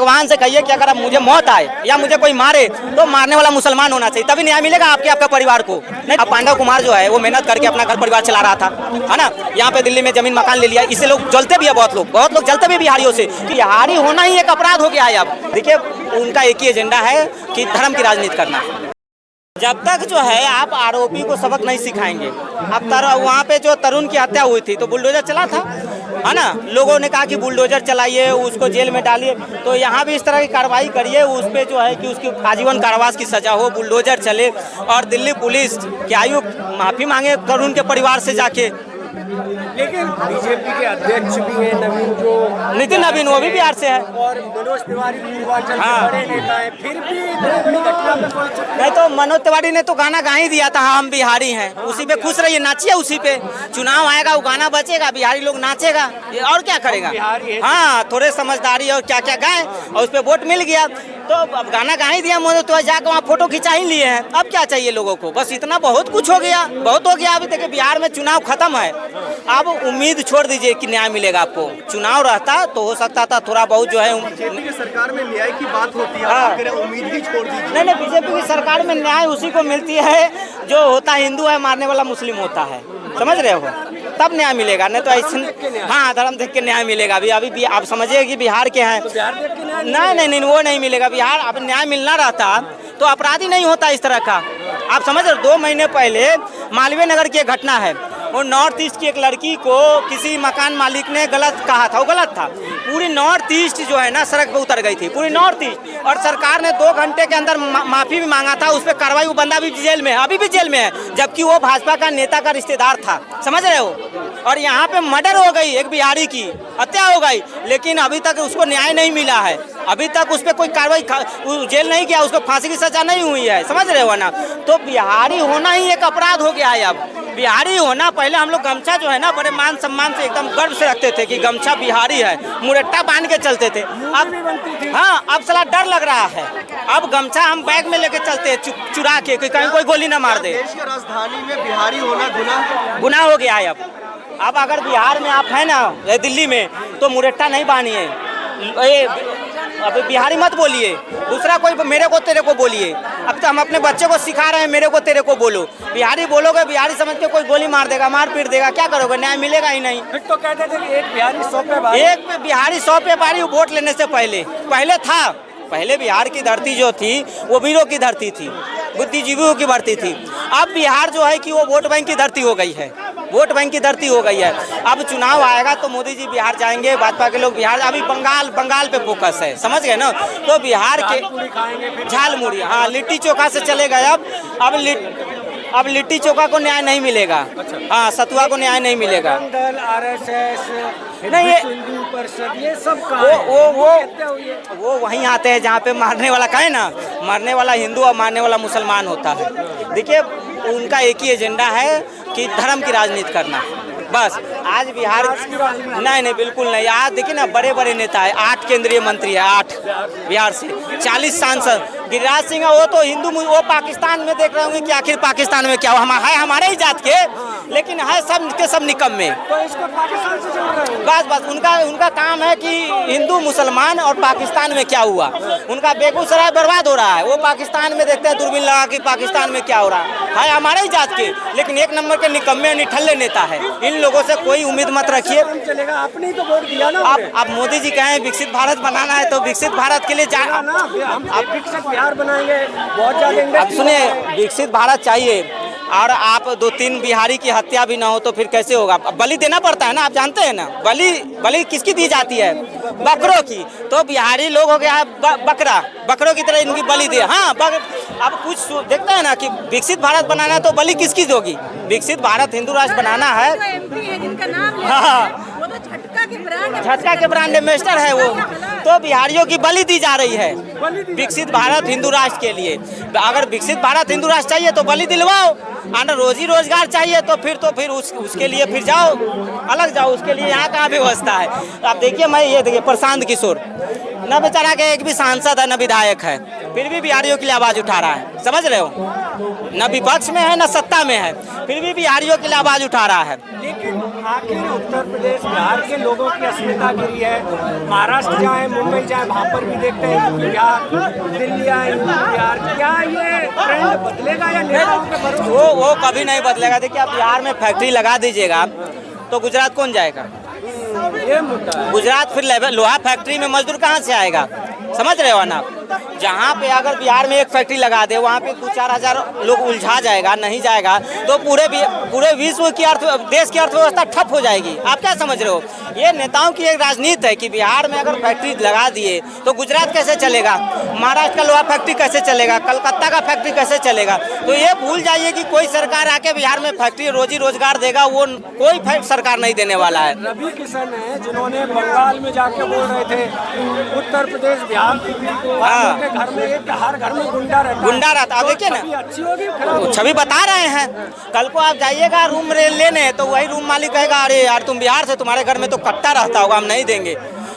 भगवान से कहिए कि अगर अब मुझे मौत आए या मुझे कोई मारे तो मारने वाला मुसलमान होना चाहिए, तभी न्याय मिलेगा आपके परिवार को। नहीं, अब पांडव कुमार जो है वो मेहनत करके अपना घर परिवार चला रहा था, है ना। यहाँ पे दिल्ली में जमीन मकान ले लिया, इससे लोग जलते भी है, बहुत लोग जलते भी बिहारियों से। बिहारी होना ही एक अपराध हो गया है। अब देखिए उनका एक ही एजेंडा है कि धर्म की राजनीति करना। जब तक जो है आप आरोपी को सबक नहीं सिखाएंगे। अब वहाँ पे जो तरुण की हत्या हुई थी तो बुलडोजर चला था, है ना। लोगों ने कहा कि बुलडोजर चलाइए, उसको जेल में डालिए, तो यहाँ भी इस तरह की कार्रवाई करिए उस पर जो है कि उसकी आजीवन कारावास की सजा हो, बुलडोजर चले। और दिल्ली पुलिस के आयुक्त माफ़ी मांगे तरुण के परिवार से जाके। लेकिन बीजेपी के अध्यक्ष भी हैं नवीन, जो नितिन नवीन, वो भी बिहार से है, और मनोज तिवारी भी पूर्वांचल के बड़े नेता हैं, फिर भी इतनी बड़ी घटना में पहुंच चुके हैं। नहीं तो मनोज तिवारी ने तो गाना गा ही दिया था, हम बिहारी हैं, उसी पे खुश रहिए, नाचिए उसी पे। चुनाव आएगा वो गाना बचेगा, बिहारी लोग नाचेगा, और क्या करेगा। हाँ, थोड़े समझदारी और क्या क्या गाए और उस पर वोट मिल गया तो अब गाना गा ही दिया मनोज तिवारी, जाकर वहाँ फोटो खिंचा ही लिए हैं। अब क्या चाहिए लोगों को, बस इतना बहुत कुछ हो गया, बहुत हो गया। अभी देखिए बिहार में चुनाव खत्म है, अब उम्मीद छोड़ दीजिए कि न्याय मिलेगा आपको। चुनाव रहता तो हो सकता था थोड़ा बहुत जो है बीजेपी की सरकार में न्याय की बात होती है, उम्मीद ही छोड़ दीजिए। नहीं, बीजेपी की सरकार में न्याय उसी को मिलती है जो होता हिंदू है, मारने वाला मुस्लिम होता है, समझ रहे हो, तब न्याय मिलेगा। नहीं तो ऐसे हाँ, धर्म देख के न्याय मिलेगा। अभी आप समझिए कि बिहार के हैं, नहीं वो नहीं मिलेगा। बिहार अब न्याय मिलना रहता तो अपराधी नहीं होता इस तरह का। आप समझ रहे, 2 महीने पहले मालवीय नगर की एक घटना है, वो नॉर्थ ईस्ट की एक लड़की को किसी मकान मालिक ने गलत कहा था, वो गलत था। पूरी नॉर्थ ईस्ट जो है ना सड़क पे उतर गई थी, पूरी नॉर्थ ईस्ट, और सरकार ने 2 घंटे के अंदर माफी भी मांगा था, उस पर कार्रवाई। वो बंदा भी जेल में है, अभी भी जेल में है, जबकि वो भाजपा का नेता का रिश्तेदार था, समझ रहे हो। और यहाँ पे मर्डर हो गई, एक बिहारी की हत्या हो गई, लेकिन अभी तक उसको न्याय नहीं मिला है, अभी तक उस पर कोई कार्रवाई, जेल नहीं गया, उसको फांसी की सजा नहीं हुई है, समझ रहे हो ना। तो बिहारी होना ही एक अपराध हो गया है। अब बिहारी होना, पहले हम लोग गमछा जो है ना बड़े मान सम्मान से एकदम गर्व से रखते थे कि गमछा बिहारी है, मुरट्टा बांध के चलते थे। अब हाँ, अब साला डर लग रहा है। अब गमछा हम बैग में लेके चलते हैं चुरा के, कहीं कोई गोली ना मार दे। देश की राजधानी में बिहारी होना गुनाह हो गया है। अब अगर बिहार में आप हैं ना, दिल्ली में, तो मुरट्टा नहीं बानिए, अब बिहारी मत बोलिए, दूसरा कोई मेरे को तेरे को बोलिए। अब तो हम अपने बच्चे को सिखा रहे हैं मेरे को तेरे को बोलो, बिहारी बोलोगे बिहारी समझ के कोई गोली मार देगा, मार पीट देगा, क्या करोगे, न्याय मिलेगा ही नहीं। फिर तो कहते थे कि एक बिहारी 100 पे भारी, एक बिहारी 100 पे भारी। वोट लेने से पहले था, पहले बिहार की धरती जो थी वो वीरों की धरती थी, बुद्धिजीवियों की धरती थी। अब बिहार जो है कि वो वोट बैंक की धरती हो गई है, वोट बैंक की धरती हो गई है। अब चुनाव आएगा तो मोदी जी बिहार जाएंगे, भाजपा के लोग बिहार, अभी बंगाल पे फोकस है, समझ गए ना। तो बिहार के झाल मुड़ी, हाँ, लिट्टी चोखा से चले गए। अब लिट्टी चोखा को न्याय नहीं मिलेगा, हाँ, सतुआ को न्याय नहीं मिलेगा। RSS नहीं, हिंदू परिषद, ये सब वो वहीं आते हैं जहाँ पे मारने वाला कहे ना, मारने वाला हिंदू और मारने वाला मुसलमान होता है। देखिए उनका एक ही एजेंडा है कि धर्म की राजनीति करना, बस। आज बिहार नहीं बिल्कुल नहीं। आज देखिए ना, बड़े बड़े नेता है, 8 केंद्रीय मंत्री है, 8 बिहार से, 40 सांसद। गिरिराज सिंह वो तो हिंदू, वो पाकिस्तान में देख रहे होंगे कि आखिर पाकिस्तान में क्या है हमारे ही जात के, लेकिन है सब के सब निकम्मे। बस उनका काम है कि हिंदू मुसलमान और पाकिस्तान में क्या हुआ, उनका बेगूसराय बर्बाद हो रहा है, वो पाकिस्तान में देखते हैं दूरबीन लगा कि पाकिस्तान में क्या हो रहा है हमारे ही जात के, लेकिन 1 नंबर के निकम्मे निठल्ले नेता है। इन लोगों से कोई उम्मीद मत रखिए। आपने तो वोट दिया ना। आप मोदी जी कहें विकसित भारत बनाना है तो विकसित भारत के लिए आप विकसित बिहार बनाएंगे, बहुत ज्यादा। अब सुनिए, विकसित भारत चाहिए और आप 2-3 बिहारी की हत्या भी ना हो तो फिर कैसे होगा। बलि देना पड़ता है ना, आप जानते हैं ना, बलि किसकी दी जाती है, बकरों की। तो बिहारी लोग हो गया है बकरों की तरह इनकी बलि दे। हाँ, अब कुछ देखते हैं ना कि विकसित भारत बनाना है तो बलि किसकी दोगी। विकसित भारत हिंदू राष्ट्र बनाना है, हाँ, झटका के ब्रांड एम्बेसडर है वो, तो बिहारियों की बलि दी जा रही है विकसित भारत हिंदू राष्ट्र के लिए। अगर विकसित भारत हिंदू राष्ट्र चाहिए तो बलि दिलवाओ, और रोजी रोजगार चाहिए तो फिर उसके लिए फिर जाओ, अलग जाओ, उसके लिए यहाँ कहाँ व्यवस्था है। आप देखिए, ये देखिए प्रशांत किशोर, न बेचारा के एक भी सांसद है न विधायक है, फिर भी बिहारियों के लिए आवाज उठा रहा है, समझ रहे हो, न विपक्ष में है न सत्ता में है, फिर भी बिहारियों के लिए आवाज उठा रहा है। लेकिन आखिर उत्तर प्रदेश बिहार के लोगों की अस्मिता गिरी है। महाराष्ट्र जाए, मुंबई जाए, वहाँ पर भी देखते हैं कि बिहार, दिल्ली आए, बिहार, क्या ये ट्रेंड बदलेगा या नेताओं के भरोसे? वो कभी नहीं बदलेगा। देखिए, आप बिहार में फैक्ट्री लगा दीजिएगा तो गुजरात कौन जाएगा? ये मुद्दा है। गुजरात फिर लोहा फैक्ट्री में मजदूर कहाँ से आएगा? समझ रहे हो ना? जहाँ पे अगर बिहार में एक फैक्ट्री लगा दे, वहाँ पे 2-4 हजार लोग उलझा जाएगा, नहीं जाएगा तो पूरे विश्व की देश की अर्थव्यवस्था ठप हो जाएगी। आप क्या समझ रहे हो? ये नेताओं की एक राजनीति है कि बिहार में अगर फैक्ट्री लगा दिए तो गुजरात कैसे चलेगा, महाराष्ट्र का लोहा फैक्ट्री कैसे चलेगा, कलकत्ता का फैक्ट्री कैसे चलेगा? तो ये भूल जाइए कि कोई सरकार आके बिहार में फैक्ट्री रोजी रोजगार देगा, वो कोई सरकार नहीं देने वाला है। रवि किशन है जिन्होंने बंगाल में जाके बोल रहे थे उत्तर प्रदेश बिहार के घर में हर घर में गुंडा रहता। अब देखिए ना, अच्छी होगी, छवि बता रहे हैं। कल को आप जाइएगा रूम लेने तो वही रूम मालिक कहेगा, अरे यार तुम बिहार से, तुम्हारे घर में तो कट्टा रहता होगा, हम नहीं देंगे।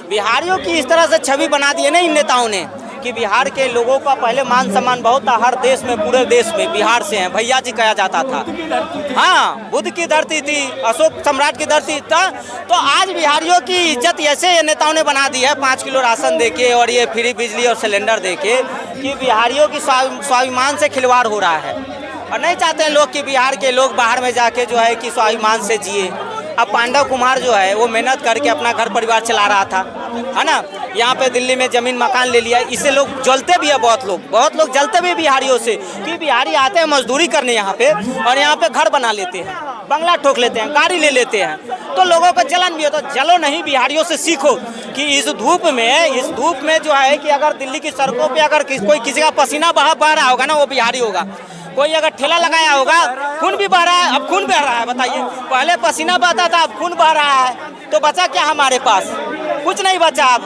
बिहारियों की इस तरह से छवि बना दी है ना इन नेताओं ने कि बिहार के लोगों का पहले मान सम्मान बहुत था। हर देश में, पूरे देश में बिहार से हैं, भैया जी कहा जाता था। हाँ, बुद्ध की धरती थी, अशोक सम्राट की धरती था। तो आज बिहारियों की इज्जत ऐसे ये नेताओं ने बना दी है 5 किलो राशन देके और ये फ्री बिजली और सिलेंडर देके कि बिहारियों की स्वाभिमान से खिलवाड़ हो रहा है। और नहीं चाहते हैं लोग कि बिहार के लोग बाहर में जाके जो है कि स्वाभिमान से जिए। अब पांडव कुमार जो है वो मेहनत करके अपना घर परिवार चला रहा था, है ना? यहाँ पे दिल्ली में जमीन मकान ले लिया, इससे लोग जलते भी है। बहुत लोग जलते भी बिहारियों से कि बिहारी आते हैं मजदूरी करने यहाँ पे और यहाँ पे घर बना लेते हैं, बंगला ठोक लेते हैं, गाड़ी ले लेते हैं। तो लोगों को जलन भी हो, तो जलो नहीं, बिहारियों से सीखो कि इस धूप में जो है कि अगर दिल्ली की सड़कों पे अगर कोई किसी का पसीना बह रहा होगा ना, वो बिहारी होगा। कोई अगर ठेला लगाया होगा, खून भी बह रहा है, अब खून बह रहा है। बताइए, पहले पसीना बहता था, अब खून बह रहा है, तो बचा क्या हमारे पास? कुछ नहीं बचा। अब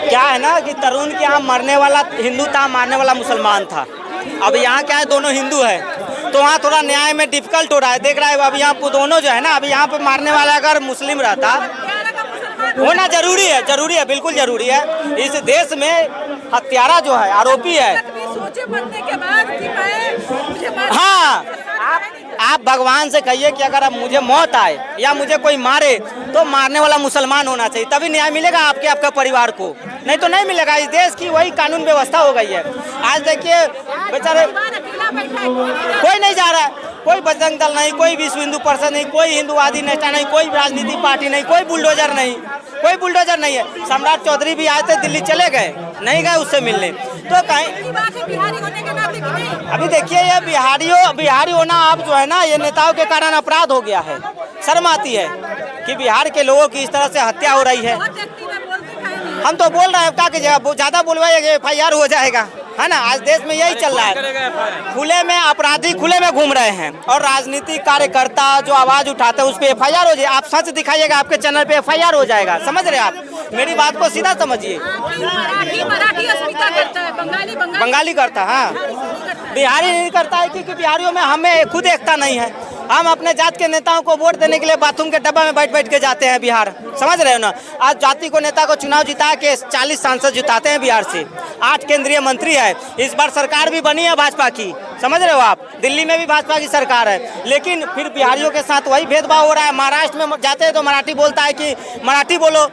क्या है ना कि तरुण के यहाँ मरने वाला हिंदू था, मारने वाला मुसलमान था। अब यहाँ क्या है, दोनों हिंदू है, तो वहाँ थोड़ा न्याय में डिफिकल्ट हो रहा है। देख रहा है अब यहाँ दोनों जो है ना, अभी यहाँ पे मारने वाला अगर मुस्लिम रहता होना जरूरी है, बिल्कुल जरूरी है। इस देश में हत्यारा जो है, आरोपी है। हाँ, आप भगवान से कहिए कि अगर अब मुझे मौत आए या मुझे कोई मारे तो मारने वाला मुसलमान होना चाहिए, तभी न्याय मिलेगा आपके परिवार को, नहीं तो नहीं मिलेगा। इस देश की वही कानून व्यवस्था हो गई है। आज देखिए बेचारे कोई नहीं जा रहा है, कोई बजरंग दल नहीं, कोई विश्व हिंदू परिषद नहीं, कोई हिंदूवादी नेता नहीं, कोई राजनीतिक पार्टी नहीं, कोई बुलडोजर नहीं है। सम्राट चौधरी भी आए थे, दिल्ली चले गए, नहीं गए उससे मिलने। तो कहीं अभी देखिए, ये बिहारी होना अब जो है ना, ये नेताओं के कारण अपराध हो गया है। शर्म आती है कि बिहार के लोगों की इस तरह से हत्या हो रही है। हम तो बोल रहे हैं, क्या कीजिएगा, ज्यादा बोलवाइएगा FIR हो जाएगा, है ना? आज देश में यही चल रहा है, खुले में अपराधी खुले में घूम रहे हैं और राजनीतिक कार्यकर्ता जो आवाज उठाते हैं उस पर FIR हो जाए। आप सच दिखाइएगा, आपके चैनल पे FIR हो जाएगा। समझ रहे आप? मेरी बात को सीधा समझिए। बंगाली करता, हाँ, बिहारी नहीं करता है, क्योंकि बिहारियों में हमें खुद एकता नहीं है। हम अपने जात के नेताओं को वोट देने के लिए बाथरूम के डब्बा में बैठ के जाते हैं बिहार। समझ रहे हो ना? आज जाति को नेता को चुनाव जिता के 40 सांसद जिताते हैं बिहार से, 8 केंद्रीय मंत्री है। इस बार सरकार भी बनी है भाजपा की, समझ रहे हो आप? दिल्ली में भी भाजपा की सरकार है, लेकिन फिर बिहारियों के साथ वही भेदभाव हो रहा है। महाराष्ट्र में जाते हैं तो मराठी बोलता है कि मराठी बोलो,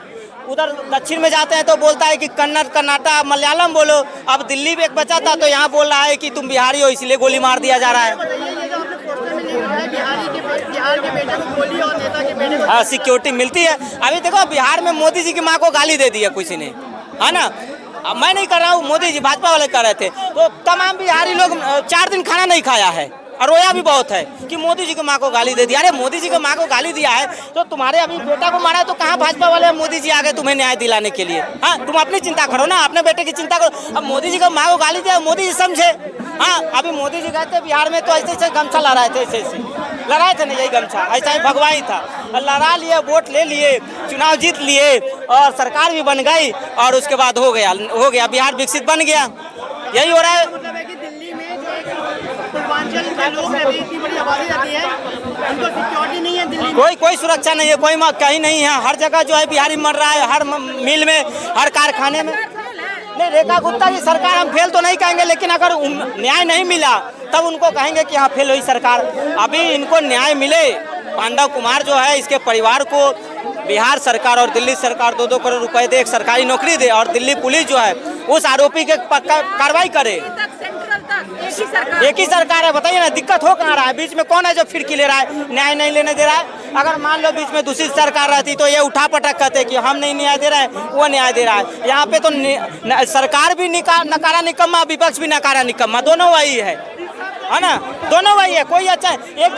उधर दक्षिण में जाते हैं तो बोलता है कि कन्नड़, कर्नाटक, मलयालम बोलो। अब दिल्ली में एक बचा था तो यहाँ बोल रहा है कि तुम बिहारी हो, इसलिए गोली मार दिया जा रहा है। हाँ, सिक्योरिटी मिलती है। अभी देखो, बिहार में मोदी जी की माँ को गाली दे दी है किसी ने, है ना? अब मैं नहीं कर रहा हूँ, मोदी जी भाजपा वाले कर रहे थे। तो तमाम बिहारी लोग 4 दिन खाना नहीं खाया है और रोया भी बहुत है कि मोदी जी की माँ को गाली दे दिया। अरे मोदी जी की माँ को गाली दिया है तो तुम्हारे अभी बेटा को मारा है, तो कहाँ भाजपा वाले मोदी जी आ गए तुम्हें न्याय दिलाने के लिए? हाँ, तुम अपनी चिंता करो ना, अपने बेटे की चिंता करो। अब मोदी जी की माँ को गाली दिया, मोदी जी समझे। हाँ, अभी मोदी जी गए थे बिहार में तो ऐसे गमछा लहराए थे, ऐसे लड़ाए थे ना, यही गमछा ऐसा ही भगवाई था, लड़ा लिए, वोट ले लिए, चुनाव जीत लिए और सरकार भी बन गई और उसके बाद हो गया बिहार विकसित बन गया। यही हो रहा है। दिल्ली में पूर्वांचल के लोग रहते हैं, इतनी बड़ी आबादी रहती है, उनको सिक्योरिटी नहीं है दिल्ली में। कोई सुरक्षा नहीं है, कोई कहीं नहीं है। हर जगह जो है बिहारी मर रहा है, हर मिल में, हर कारखाने में। नहीं, रेखा गुप्ता की सरकार हम फेल तो नहीं कहेंगे, लेकिन अगर न्याय नहीं मिला तब उनको कहेंगे कि हाँ फेल हुई सरकार। अभी इनको न्याय मिले पांडव कुमार जो है इसके परिवार को बिहार सरकार और दिल्ली सरकार 2-2 करोड़ रुपए दे, एक सरकारी नौकरी दे और दिल्ली पुलिस जो है उस आरोपी के कार्रवाई करे। एक ही सरकार है, बताइए ना दिक्कत हो कहाँ रहा है? बीच में कौन है जो फिरकी ले रहा है, न्याय नहीं लेने दे रहा है? अगर मान लो बीच में दूसरी सरकार रहती तो ये उठा पटक कहते कि हम नहीं न्याय दे रहे हैं, वो न्याय दे रहा है। यहाँ पे तो सरकार भी नकारा निकम्मा, विपक्ष भी नकारा निकम्मा, दोनों वही है ना, दोनों वही है। कोई अच्छा एक